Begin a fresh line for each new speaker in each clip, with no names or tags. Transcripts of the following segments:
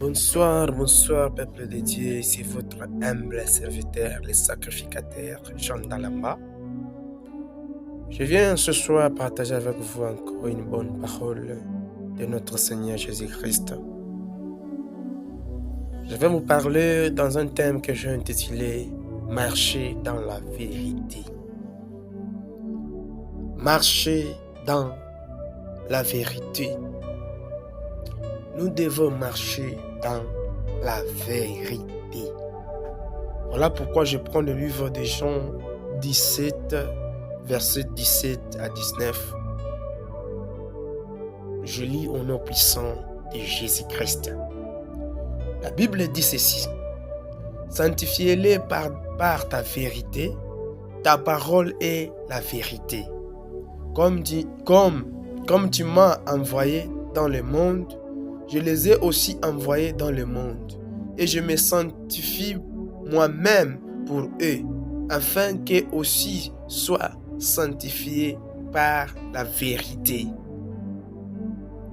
Bonsoir, peuple de Dieu. Ici votre humble serviteur, le sacrificateur Jean Dalamba. Je viens ce soir partager avec vous encore une bonne parole de notre Seigneur Jésus-Christ. Je vais vous parler dans un thème que j'ai intitulé « Marcher dans la vérité ». Marcher dans la vérité. Nous devons marcher dans la vérité. Voilà pourquoi je prends le livre de Jean 17, versets 17 à 19. Je lis au nom puissant de Jésus-Christ. La Bible dit ceci. Sanctifiez-les par ta vérité, ta parole est la vérité. Comme tu m'as envoyé dans le monde, je les ai aussi envoyés dans le monde, et je me sanctifie moi-même pour eux, afin qu'eux aussi soient sanctifiés par la vérité.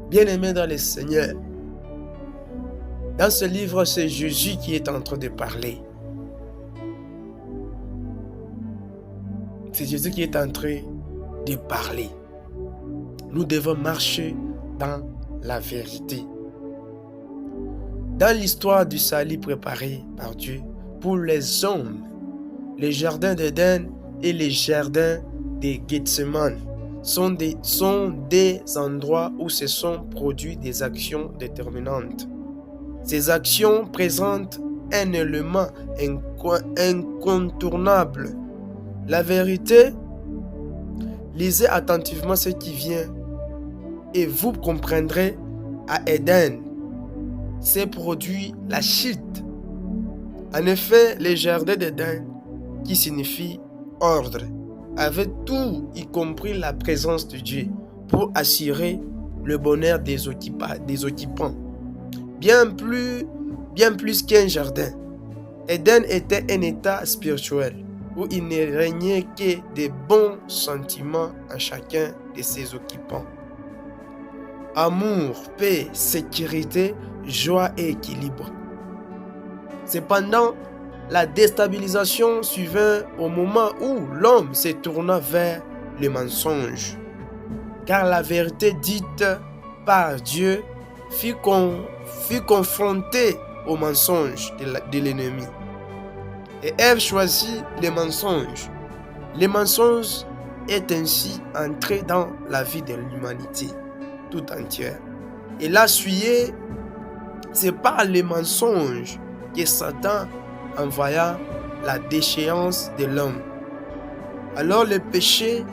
Bien-aimés dans le Seigneur, dans ce livre, c'est Jésus qui est en train de parler. C'est Jésus qui est en train de parler. Nous devons marcher dans la vérité. Dans l'histoire du salut préparé par Dieu pour les hommes, les jardins d'Éden et les jardins de Gethsemane sont des endroits où se sont produites des actions déterminantes. Ces actions présentent un élément incontournable. La vérité, lisez attentivement ce qui vient et vous comprendrez. À Éden s'est produit la chute. En effet, les jardins d'Éden, qui signifie ordre, avaient tout, y compris la présence de Dieu, pour assurer le bonheur des occupants. Bien plus qu'un jardin, Éden était un état spirituel où il ne régnait que de bons sentiments en chacun de ses occupants. Amour, paix, sécurité, joie et équilibre. Cependant, la déstabilisation survint au moment où l'homme se tourna vers le mensonge. Car la vérité dite par Dieu fut confrontée au mensonge de l'ennemi. Et Ève choisit le mensonge. Le mensonge est ainsi entré dans la vie de l'humanité tout entière. Et là, c'est par le mensonge que Satan envoya la déchéance de l'homme. Alors le péché,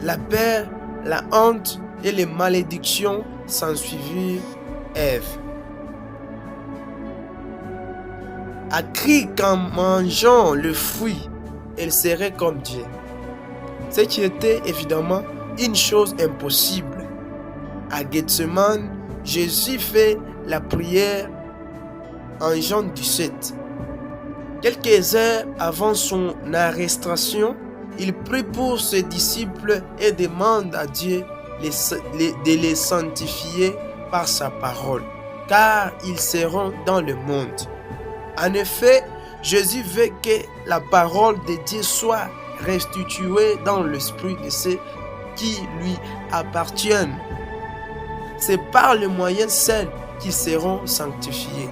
la peur, la honte et les malédictions s'ensuivirent Ève. A cru qu'en mangeant le fruit, elle serait comme Dieu. Ce qui était évidemment une chose impossible. À Gethsemane, Jésus fait la prière en Jean 17. Quelques heures avant son arrestation, il prie pour ses disciples et demande à Dieu de les sanctifier par sa parole, car ils seront dans le monde. En effet, Jésus veut que la parole de Dieu soit restituée dans l'esprit de ceux qui lui appartiennent. C'est par le moyen seul qu'ils seront sanctifiés.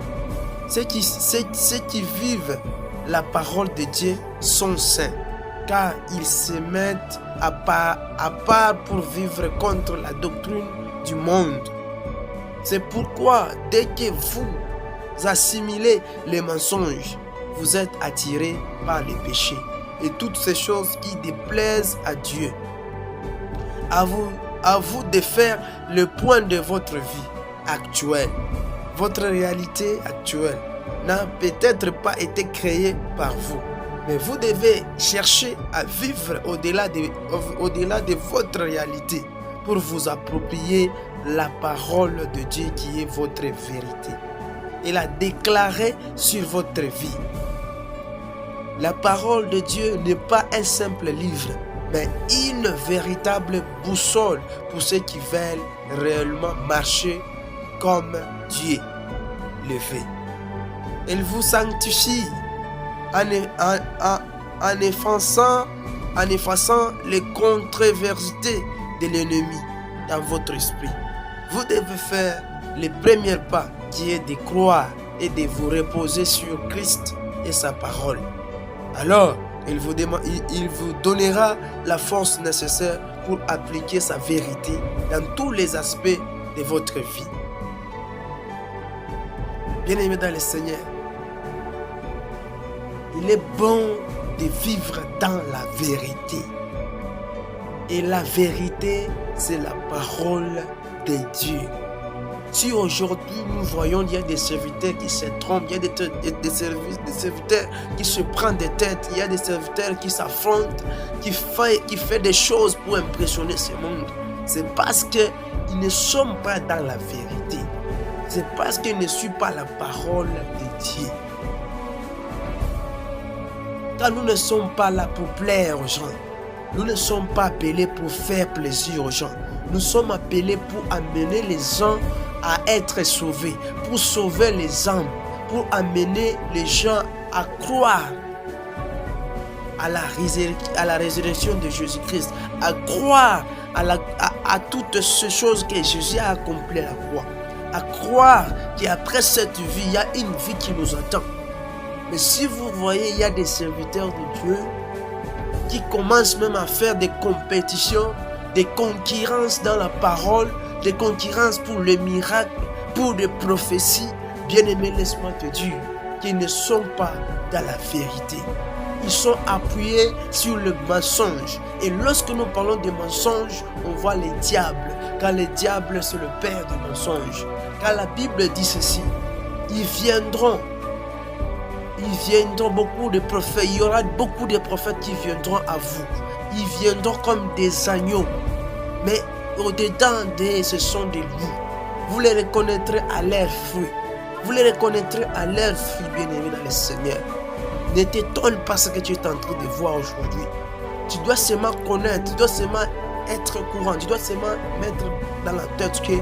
Ceux qui vivent la parole de Dieu sont saints, car ils se mettent à part pour vivre contre la doctrine du monde. C'est pourquoi, dès que vous assimilez les mensonges, vous êtes attirés par les péchés et toutes ces choses qui déplaisent à Dieu. À vous de faire le point de votre vie actuelle. Votre réalité actuelle n'a peut-être pas été créée par vous, mais vous devez chercher à vivre au-delà de votre réalité pour vous approprier la parole de Dieu qui est votre vérité et la déclarer sur votre vie. La parole de Dieu n'est pas un simple livre, mais une véritable boussole pour ceux qui veulent réellement marcher comme Dieu. levée. Il vous sanctifie en effaçant les controversités de l'ennemi dans votre esprit. Vous devez faire le premier pas qui est de croire et de vous reposer sur Christ et sa parole. Alors, il vous donnera la force nécessaire pour appliquer sa vérité dans tous les aspects de votre vie. Bien-aimés dans le Seigneur, il est bon de vivre dans la vérité. Et la vérité, c'est la parole de Dieu. Si aujourd'hui nous voyons qu'il y a des serviteurs qui se trompent, il y a des serviteurs qui se prennent des têtes, il y a des serviteurs qui s'affrontent, qui fait des choses pour impressionner ce monde, c'est parce qu'ils ne sont pas dans la vérité. C'est parce qu'ils ne suivent pas la parole de Dieu. Car nous ne sommes pas là pour plaire aux gens. Nous ne sommes pas appelés pour faire plaisir aux gens. Nous sommes appelés pour amener les gens à être sauvés, pour sauver les âmes, pour amener les gens à croire à la résurrection de Jésus-Christ, à croire à toutes ces choses que Jésus a accomplies à la croix, à croire qu'après cette vie, il y a une vie qui nous attend. Mais si vous voyez, il y a des serviteurs de Dieu qui commencent même à faire des compétitions, des concurrences dans la parole, des concurrences pour les miracles, pour des prophéties. Bien-aimés, laisse-moi te dire qu'ils ne sont pas dans la vérité. Ils sont appuyés sur le mensonge. Et lorsque nous parlons de mensonges, on voit les diables. Car les diables, c'est le père du mensonge. Car la Bible dit ceci: ils viendront beaucoup de prophètes. Il y aura beaucoup de prophètes qui viendront à vous. Ils viendront comme des agneaux. Mais au-dedans d'eux, ce sont des loups. Vous les reconnaîtrez à leurs fruits. Vous les reconnaîtrez à leurs fruits, bien-aimés dans le Seigneur. Ne t'étonne pas ce que tu es en train de voir aujourd'hui. Tu dois seulement connaître, tu dois seulement être au courant, tu dois seulement mettre dans la tête que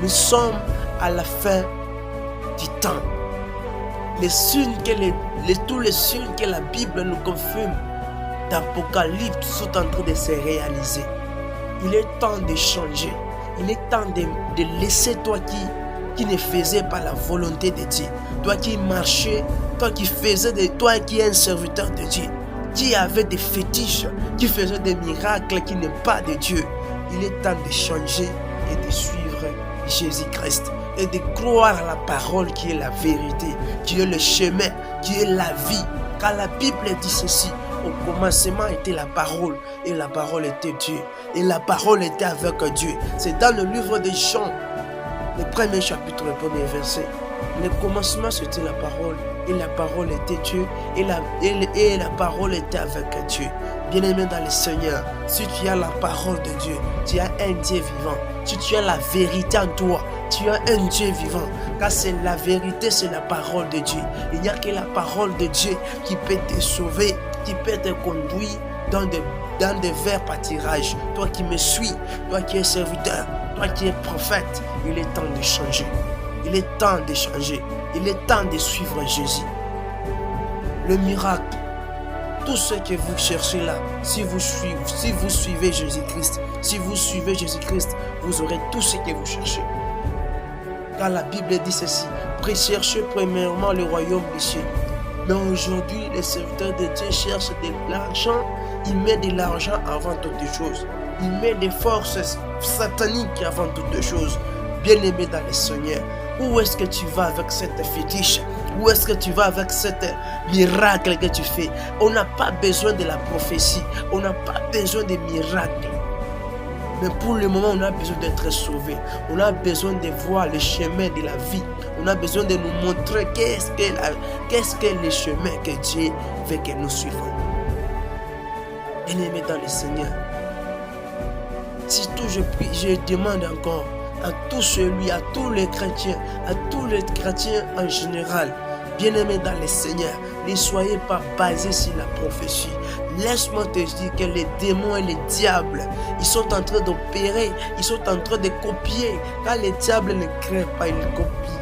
nous sommes à la fin du temps. Tous les signes que la Bible nous confirme d'Apocalypse sont en train de se réaliser. Il est temps de changer. Il est temps de laisser toi qui ne faisais pas la volonté de Dieu. Toi qui marchais, toi qui es un serviteur de Dieu, qui avait des fétiches, qui faisait des miracles qui n'est pas de Dieu. Il est temps de changer et de suivre Jésus-Christ et de croire à la parole qui est la vérité, qui est le chemin, qui est la vie. Car la Bible dit ceci: au commencement était la parole, et la parole était Dieu, et la parole était avec Dieu. C'est dans le livre de Jean, le premier chapitre, le premier verset. Le commencement c'était la parole, et la parole était Dieu, et la parole était avec Dieu. Bien-aimé dans le Seigneur, si tu as la parole de Dieu, tu as un Dieu vivant. Si tu as la vérité en toi, tu as un Dieu vivant. Car c'est la vérité, c'est la parole de Dieu. Il n'y a que la parole de Dieu qui peut te sauver, qui peut te conduire dans des verts pâtirages. Toi qui me suis, toi qui es serviteur, toi qui es prophète, il est temps de changer. Il est temps de changer. Il est temps de suivre Jésus. Le miracle, tout ce que vous cherchez là, si vous suivez Jésus-Christ, vous aurez tout ce que vous cherchez. Car la Bible dit ceci: recherchez premièrement le royaume des cieux. Mais aujourd'hui, les serviteurs de Dieu cherchent de l'argent. Ils mettent de l'argent avant toutes choses. Ils mettent des forces sataniques avant toutes choses. Bien-aimé dans le Seigneur, où est-ce que tu vas avec cette fétiche? Où est-ce que tu vas avec cette miracle que tu fais? On n'a pas besoin de la prophétie. On n'a pas besoin de miracles. Mais pour le moment, on a besoin d'être sauvés. On a besoin de voir le chemin de la vie. On a besoin de nous montrer qu'est-ce que le chemin que Dieu veut que nous suivons. Bien-aimés dans le Seigneur, surtout je demande encore à tous les chrétiens en général, bien-aimés dans le Seigneur, ne soyez pas basés sur la prophétie. Laisse-moi te dire que les démons et les diables, ils sont en train d'opérer, ils sont en train de copier. Quand les diables ne créent pas, ils copient.